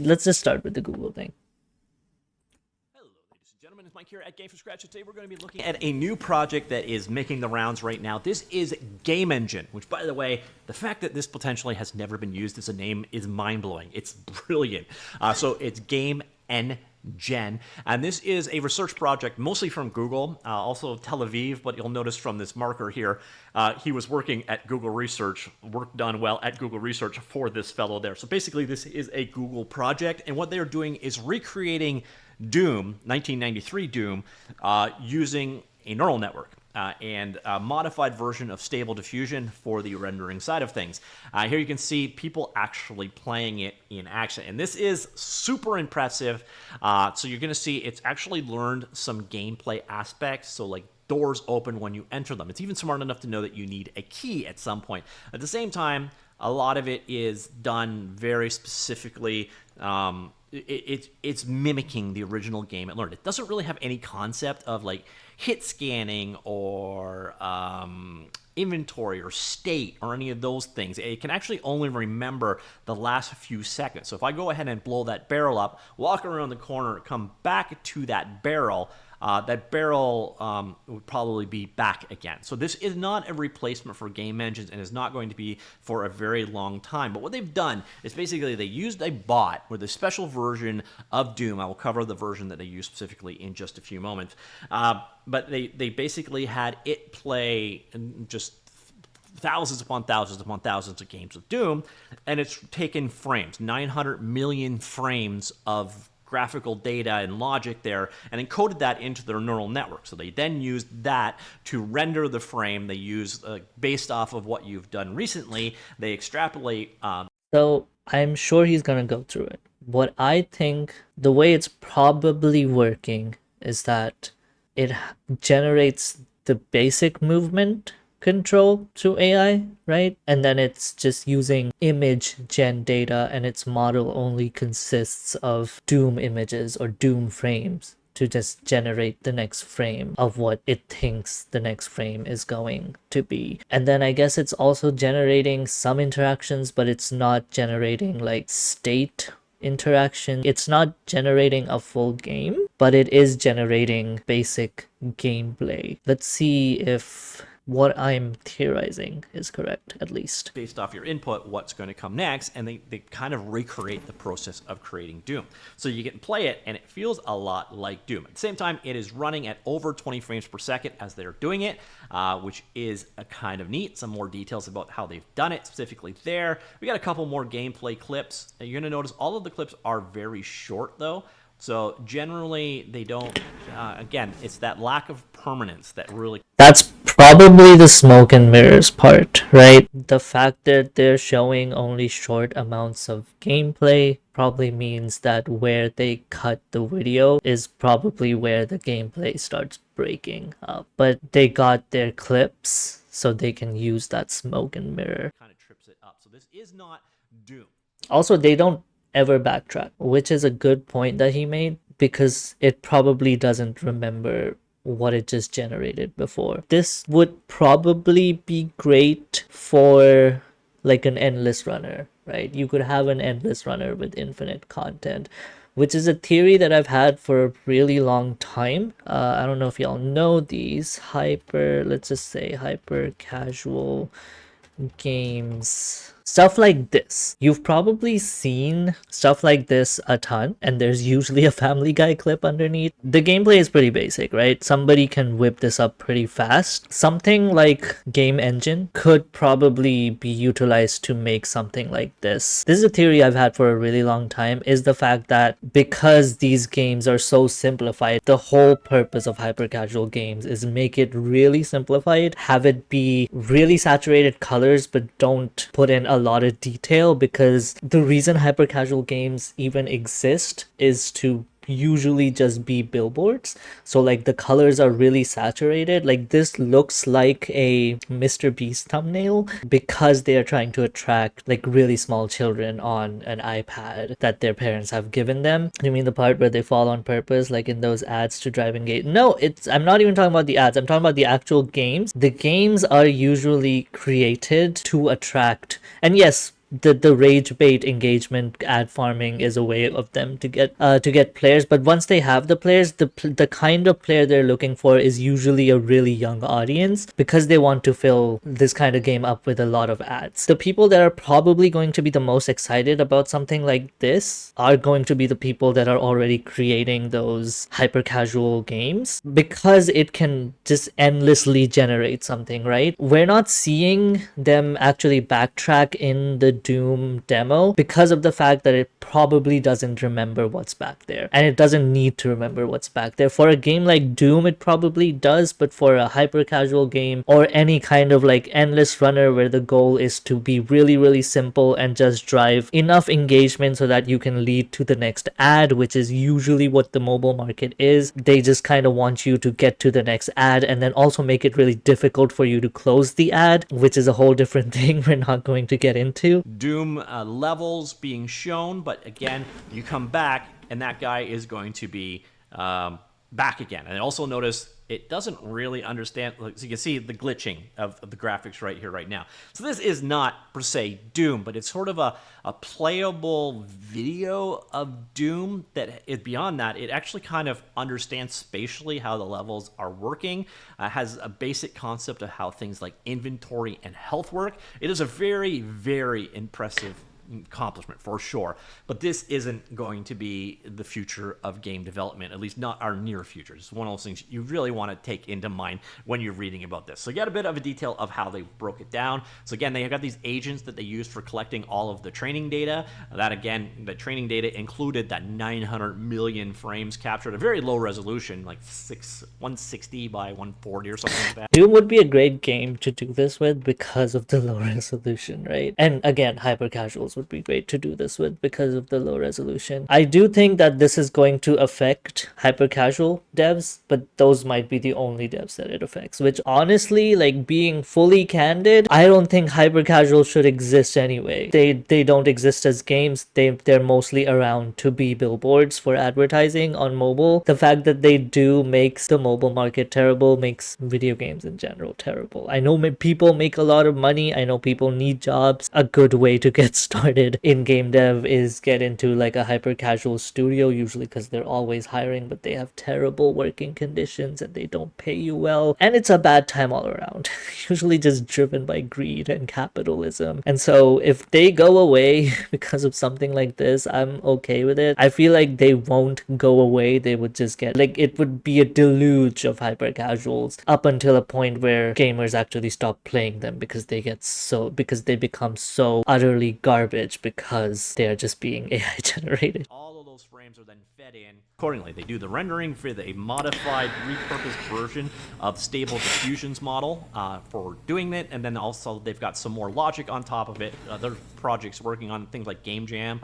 Let's just start with the Google thing. Hello, ladies and gentlemen. It's Mike here at Game from Scratch. Today we're going to be looking at a new project that is making the rounds right now. This is Game Engine, which, by the way, the fact that this potentially has never been used as a name is mind-blowing. It's brilliant. So it's Game Engine, and this is a research project mostly from Google, also Tel Aviv, but you'll notice from this marker here, he was working at Google Research, work done well at Google Research for this fellow there. So basically this is a Google project, and what they're doing is recreating Doom, 1993 Doom, using a neural network. And a modified version of Stable Diffusion for the rendering side of things. Here you can see people actually playing it in action, and this is super impressive. So you're going to see it's actually learned some gameplay aspects, so like doors open when you enter them. It's even smart enough to know that you need a key at some point. At the same time, a lot of it is done very specifically. It's mimicking the original game it learned. It doesn't really have any concept of like hit scanning or inventory or state or any of those things. It can actually only remember the last few seconds. So if I go ahead and blow that barrel up, walk around the corner, come back to that barrel would probably be back again. So this is not a replacement for game engines and is not going to be for a very long time. But what they've done is basically they used a bot with a special version of Doom. I will cover the version that they use specifically in just a few moments. But they basically had it play just thousands upon thousands upon thousands of games of Doom, and it's taken frames, 900 million frames of graphical data and logic there, and encoded that into their neural network. So they then used that to render the frame. They use, based off of what you've done recently, they extrapolate. So I'm sure he's gonna go through it. What I think, the way it's probably working is that it generates the basic movement control through AI, right? And then it's just using image gen data, and its model only consists of Doom images or Doom frames to just generate the next frame of what it thinks the next frame is going to be. And then I guess it's also generating some interactions, but it's not generating like state interaction. It's not generating a full game, but it is generating basic gameplay. Let's see if what I'm theorizing is correct, at least. Based off your input, what's going to come next, and they kind of recreate the process of creating Doom. So you can play it, and it feels a lot like Doom. At the same time, it is running at over 20 frames per second as they're doing it, which is a kind of neat. Some more details about how they've done it specifically there. We got a couple more gameplay clips. You're going to notice all of the clips are very short, though. So generally, they don't, again, it's that lack of permanence that really... That's probably the smoke and mirrors part, right? The fact that they're showing only short amounts of gameplay probably means that where they cut the video is probably where the gameplay starts breaking up. But they got their clips, so they can use that smoke and mirror. Kind of trips it up. So this is not Doom. Also, they don't ever backtrack, which is a good point that he made, because it probably doesn't remember what it just generated before. This would probably be great for like an endless runner, right? You could have an endless runner with infinite content, which is a theory that I've had for a really long time. I don't know if y'all know these let's just say hyper casual games. Stuff like this. You've probably seen stuff like this a ton, and there's usually a Family Guy clip underneath. The gameplay is pretty basic, right? Somebody can whip this up pretty fast. Something like Game Engine could probably be utilized to make something like this. This is a theory I've had for a really long time, is the fact that because these games are so simplified, the whole purpose of hyper casual games is make it really simplified, have it be really saturated colors, but don't put in a lot of detail, because the reason hyper casual games even exist is to usually just be billboards. So like the colors are really saturated. Like this looks like a Mr. Beast thumbnail because they are trying to attract like really small children on an iPad that their parents have given them. You mean the part where they fall on purpose, like in those ads to drive engage? No, I'm not even talking about the ads. I'm talking about the actual games. The games are usually created to attract, and yes, the rage bait engagement ad farming is a way of them to get players. But once they have the players, the kind of player they're looking for is usually a really young audience, because they want to fill this kind of game up with a lot of ads. The people that are probably going to be the most excited about something like this are going to be the people that are already creating those hyper casual games, because it can just endlessly generate something, right? We're not seeing them actually backtrack in the Doom demo because of the fact that it probably doesn't remember what's back there, and it doesn't need to remember what's back there. For a game like Doom, it probably does, but for a hyper casual game or any kind of like endless runner where the goal is to be really, really simple and just drive enough engagement so that you can lead to the next ad, which is usually what the mobile market is. They just kind of want you to get to the next ad and then also make it really difficult for you to close the ad, which is a whole different thing we're not going to get into. Doom levels being shown, but again, you come back and that guy is going to be back again. And also notice it doesn't really understand, so you can see the glitching of the graphics right here, right now. So this is not per se Doom, but it's sort of a playable video of Doom that is beyond that. It actually kind of understands spatially how the levels are working, has a basic concept of how things like inventory and health work. It is a very, very impressive accomplishment for sure, but this isn't going to be the future of game development, at least not our near future. It's one of those things you really want to take into mind when you're reading about this. So you get a bit of a detail of how they broke it down. So again, they have got these agents that they use for collecting all of the training data. That again, the training data included that 900 million frames captured, a very low resolution, like 160 by 140 or something like that. Doom would be a great game to do this with because of the low resolution, right? And again, hyper casuals would be great to do this with because of the low resolution. I do think that this is going to affect hyper casual devs, but those might be the only devs that it affects, which honestly, like being fully candid, I don't think hyper casual should exist anyway. They don't exist as games. They're mostly around to be billboards for advertising on mobile. The fact that they do makes the mobile market terrible, makes video games in general terrible. I know people make a lot of money. I know people need jobs. A good way to get started in game dev is get into like a hyper casual studio, usually because they're always hiring, but they have terrible working conditions and they don't pay you well, and it's a bad time all around. Usually just driven by greed and capitalism. And so if they go away because of something like this, I'm okay with it. I feel like they won't go away. They would just get like, it would be a deluge of hyper casuals up until a point where gamers actually stop playing them because they become so utterly garbage because they're just being AI generated. All of those frames are then fed in accordingly. They do the rendering for the modified, repurposed version of Stable Diffusion's model for doing it, and then also they've got some more logic on top of it. Other projects working on things like Game Jam.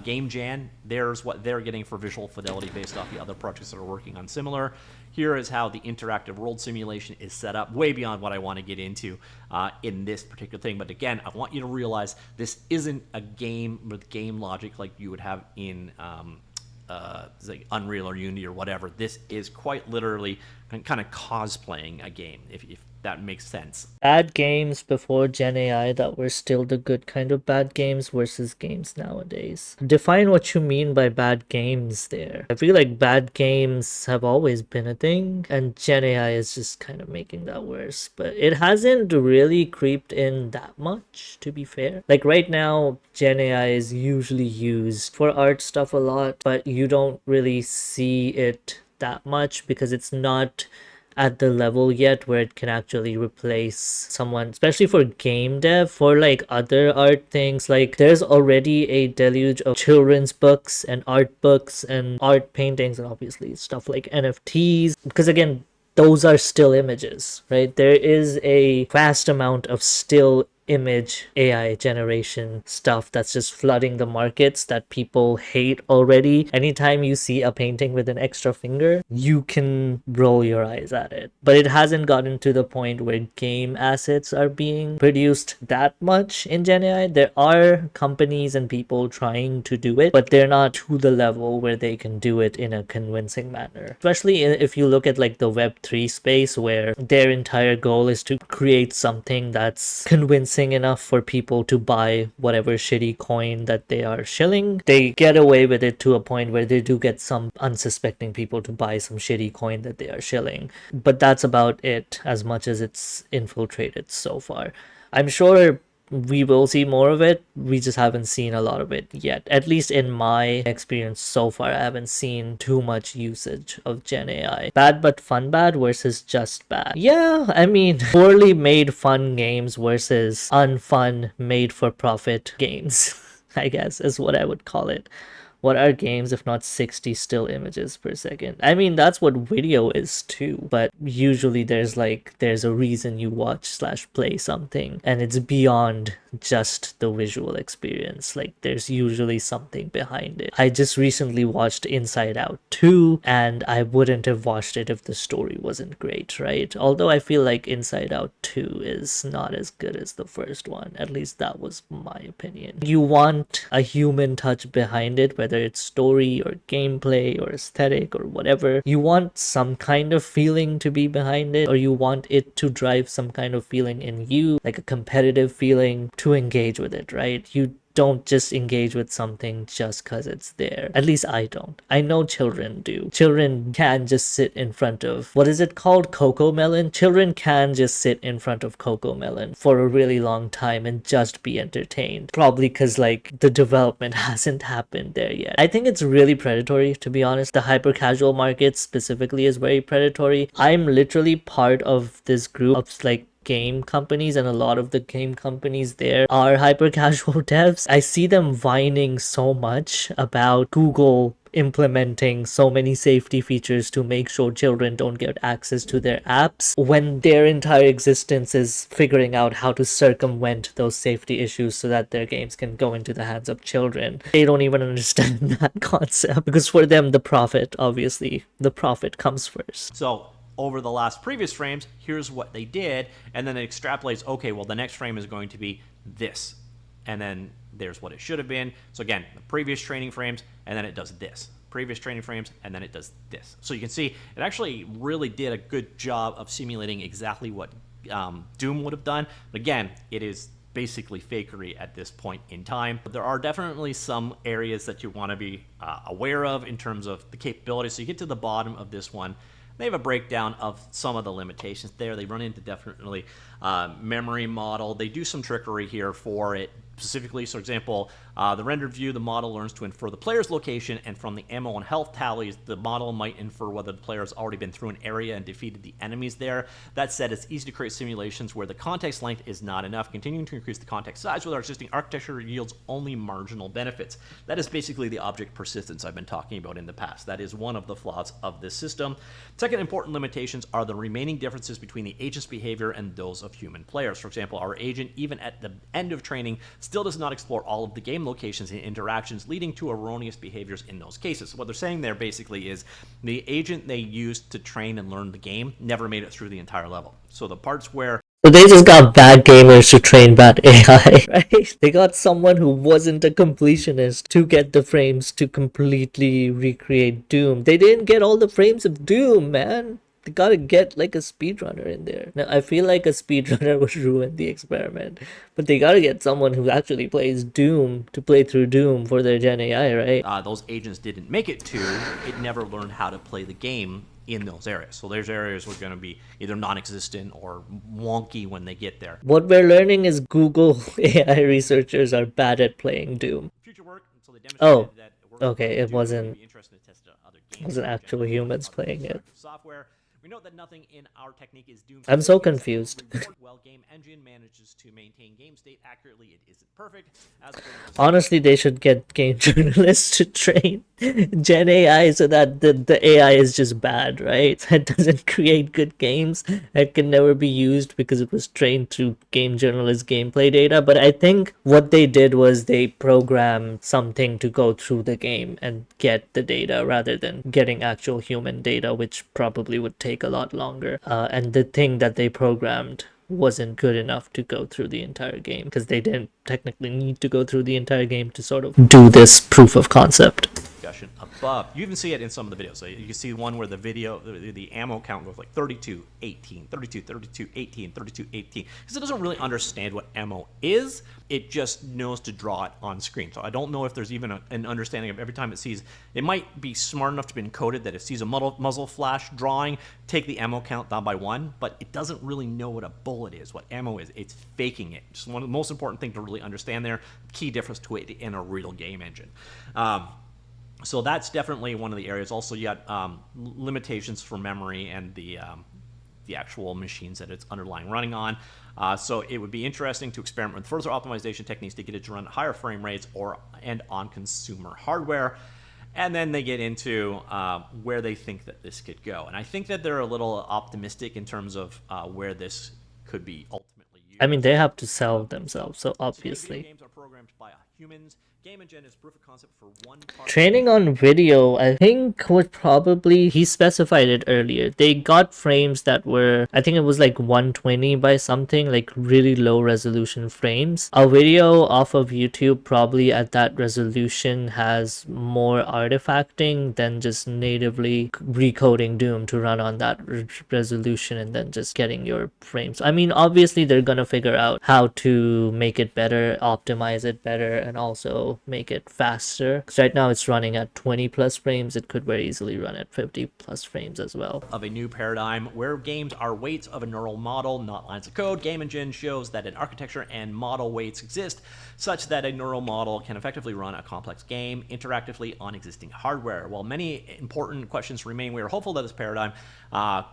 Game Jan, there's what they're getting for visual fidelity based off the other projects that are working on similar. Here is how the interactive world simulation is set up, way beyond what I want to get into in this particular thing. But again, I want you to realize this isn't a game with game logic like you would have in like Unreal or Unity or whatever. This is quite literally kind of cosplaying a game, if that makes sense. Bad games before Gen AI that were still the good kind of bad games versus games nowadays. Define what you mean by bad games there. I feel like bad games have always been a thing, and Gen AI is just kind of making that worse. But it hasn't really creeped in that much, to be fair. Like right now, Gen AI is usually used for art stuff a lot, but you don't really see it that much because it's not at the level yet where it can actually replace someone, especially for game dev. For like other art things, like there's already a deluge of children's books and art books and art paintings and obviously stuff like NFTs, because again, those are still images, right? There is a vast amount of still image AI generation stuff that's just flooding the markets that people hate already. Anytime you see a painting with an extra finger, you can roll your eyes at it. But it hasn't gotten to the point where game assets are being produced that much in Gen AI. There are companies and people trying to do it, but they're not to the level where they can do it in a convincing manner. Especially if you look at like the Web3 space, where their entire goal is to create something that's convincing convincing enough for people to buy whatever shitty coin that they are shilling, they get away with it to a point where they do get some unsuspecting people to buy some shitty coin that they are shilling. But that's about it, as much as it's infiltrated so far. I'm sure we will see more of it. We just haven't seen a lot of it yet. At least in my experience so far, I haven't seen too much usage of Gen AI. Bad but fun bad versus just bad. Yeah, I mean, poorly made fun games versus unfun made for profit games, I guess is what I would call it. What are games if not 60 still images per second? I mean, that's what video is too, but usually there's a reason you watch slash play something, and it's beyond just the visual experience. Like, there's usually something behind it. I just recently watched Inside Out 2, and I wouldn't have watched it if the story wasn't great, right? Although I feel like Inside Out 2 is not as good as the first one. At least that was my opinion. You want a human touch behind it, whether it's story or gameplay or aesthetic or whatever. You want some kind of feeling to be behind it, or you want it to drive some kind of feeling in you, like a competitive feeling, to engage with it, right? You don't just engage with something just because it's there. At least I don't. I know children do. Children can just sit in front of, what is it called? Cocoa Melon? Children can just sit in front of Cocoa Melon for a really long time and just be entertained. Probably because, like, the development hasn't happened there yet. I think it's really predatory, to be honest. The hyper casual market specifically is very predatory. I'm literally part of this group of, like, game companies, and a lot of the game companies there are hyper casual devs. I see them whining so much about Google implementing so many safety features to make sure children don't get access to their apps, when their entire existence is figuring out how to circumvent those safety issues so that their games can go into the hands of children. They don't even understand that concept, because for them, the profit, obviously, the profit comes first. So over the last previous frames, here's what they did, and then it extrapolates, okay, well, the next frame is going to be this. And then there's what it should have been. So again, the previous training frames, and then it does this. Previous training frames, and then it does this. So you can see it actually really did a good job of simulating exactly what Doom would have done. But again, it is basically fakery at this point in time. But there are definitely some areas that you want to be aware of in terms of the capabilities. So you get to the bottom of this one. They have a breakdown of some of the limitations there. They run into definitely memory model. They do some trickery here for it specifically. So, for example, the rendered view, the model learns to infer the player's location, and from the ammo and health tallies, the model might infer whether the player has already been through an area and defeated the enemies there. That said, it's easy to create simulations where the context length is not enough. Continuing to increase the context size with our existing architecture yields only marginal benefits. That is basically the object persistence I've been talking about in the past. That is one of the flaws of this system. Second important limitations are the remaining differences between the agent's behavior and those of human players. For example, our agent, even at the end of training, still does not explore all of the game locations and interactions, leading to erroneous behaviors in those cases. So what they're saying there basically is the agent they used to train and learn the game never made it through the entire level. So the parts where So they just got bad gamers to train bad AI, right? They got someone who wasn't a completionist to get the frames to completely recreate Doom. They didn't get all the frames of Doom, man. They gotta get like a speedrunner in there. Now, I feel like a speedrunner would ruin the experiment, but they gotta get someone who actually plays Doom to play through Doom for their Gen AI, right? those agents didn't make it to, it never learned how to play the game in those areas. So there's areas were going to be either non-existent or wonky when they get there. What we're learning is Google AI researchers are bad at playing Doom. Future work, so they Oh, demonstrated that okay, it wasn't interested to test other games. wasn't actual humans playing it. Software. We note that nothing in our technique is doomed. I'm so confused. Well, game engine manages to maintain game state accurately. It isn't perfect. Honestly, they should get game journalists to train Gen AI so that the AI is just bad, right? It doesn't create good games. It can never be used because it was trained through game journalist gameplay data. But I think what they did was they programmed something to go through the game and get the data rather than getting actual human data, which probably would take a lot longer. And the thing that they programmed wasn't good enough to go through the entire game because they didn't technically need to go through the entire game to sort of do this proof of concept. Discussion of above. You even see it in some of the videos. So you can see one where the ammo count goes like 32, 18, 32, 32, 18, 32, 18. Because it doesn't really understand what ammo is. It just knows to draw it on screen. So I don't know if there's even an understanding of every time it sees. It might be smart enough to be encoded that it sees a muzzle flash drawing, take the ammo count down by 1, but it doesn't really know what a bullet is, what ammo is. It's faking it. Just one of the most important things to really understand there. Key difference to it in a real game engine. So that's definitely one of the areas. Also, you got limitations for memory and the actual machines that it's underlying running on. So it would be interesting to experiment with further optimization techniques to get it to run at higher frame rates and on consumer hardware. And then they get into where they think that this could go. And I think that they're a little optimistic in terms of where this could be ultimately used. I mean, they have to sell themselves, so Today, video obviously. games are programmed by humans. Game Engine is proof of concept for one part. Training on video, I think would probably, he specified it earlier. They got frames that were, I think it was like 120 by something, like really low resolution frames. A video off of YouTube probably at that resolution has more artifacting than just natively recoding Doom to run on that resolution and then just getting your frames. I mean, obviously they're gonna figure out how to make it better, optimize it better, and also make it faster. Because right now it's running at 20 plus frames. It could very easily run at 50 plus frames as well. Of a new paradigm where games are weights of a neural model, not lines of code. Game Engine shows that an architecture and model weights exist such that a neural model can effectively run a complex game interactively on existing hardware. While many important questions remain, we are hopeful that this paradigm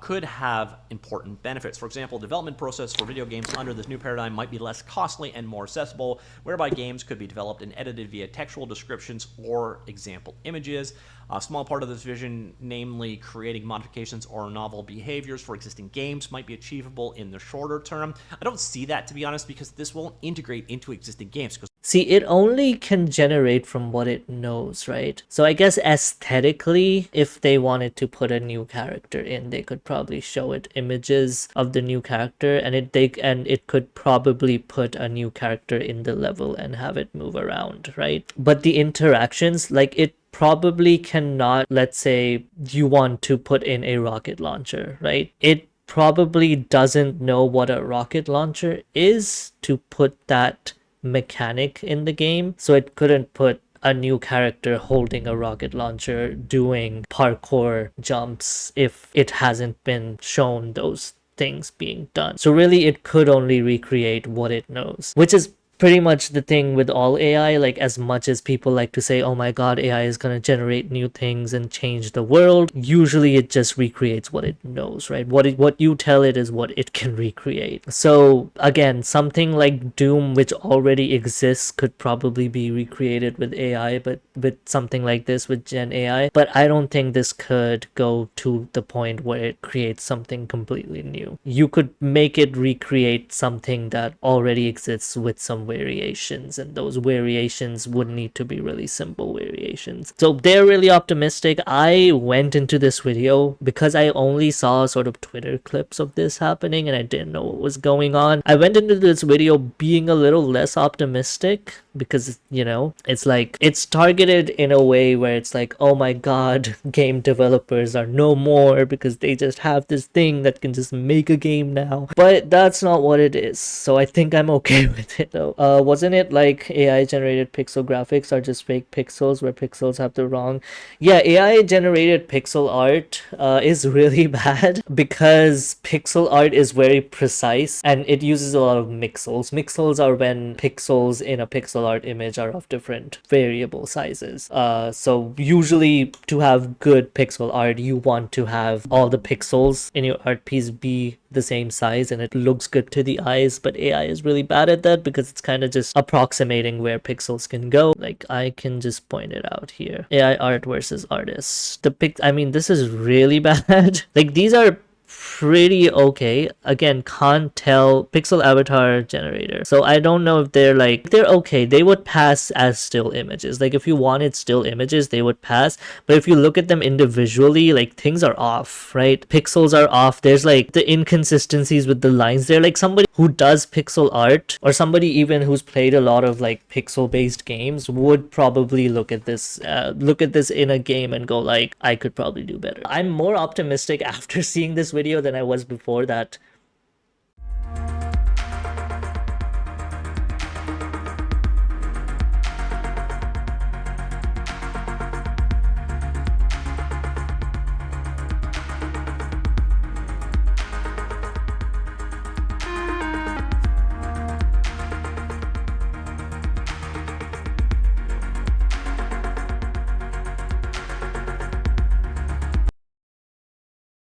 could have important benefits. For example, development process for video games under this new paradigm might be less costly and more accessible, whereby games could be developed and edited via textual descriptions or example images. A small part of this vision, namely creating modifications or novel behaviors for existing games, might be achievable in the shorter term. I don't see that, to be honest, because this won't integrate into existing games. See, it only can generate from what it knows, right? So I guess aesthetically, if they wanted to put a new character in, they could probably show it images of the new character, and it could probably put a new character in the level and have it move around, right? But the interactions, like it probably cannot, let's say you want to put in a rocket launcher, right? It probably doesn't know what a rocket launcher is to put that mechanic in the game, so it couldn't put a new character holding a rocket launcher doing parkour jumps if it hasn't been shown those things being done. So really it could only recreate what it knows, which is pretty much the thing with all AI. Like, as much as people like to say, oh my god, AI is going to generate new things and change the world, usually it just recreates what it knows, right? What you tell it is what it can recreate. So again, something like Doom, which already exists, could probably be recreated with AI, but with something like this with Gen AI. But I don't think this could go to the point where it creates something completely new. You could make it recreate something that already exists with some variations, and those variations would need to be really simple variations. So they're really optimistic. I went into this video because I only saw sort of Twitter clips of this happening and I didn't know what was going on. I went into this video being a little less optimistic because, you know, it's like it's targeted in a way where it's like, oh my god, game developers are no more because they just have this thing that can just make a game now. But that's not what it is, so I think I'm okay with it though. Wasn't it like AI generated pixel graphics are just fake pixels where pixels have the wrong? Yeah, AI generated pixel art is really bad because pixel art is very precise and it uses a lot of mixels. Mixels are when pixels in a pixel art image are of different variable sizes. So usually to have good pixel art, you want to have all the pixels in your art piece be the same size and it looks good to the eyes, but AI is really bad at that because it's kind of just approximating where pixels can go. Like, I can just point it out here. AI art versus artists. I mean, this is really bad. Like, these are pretty okay. Again, can't tell. Pixel avatar generator. So I don't know if they're like, they're okay. They would pass as still images. Like if you wanted still images, they would pass. But if you look at them individually, like things are off, right? Pixels are off. There's like the inconsistencies with the lines. They're like somebody who does pixel art, or somebody even who's played a lot of like pixel based games, would probably look at this in a game and go like, I could probably do better. I'm more optimistic after seeing this video than I was before, that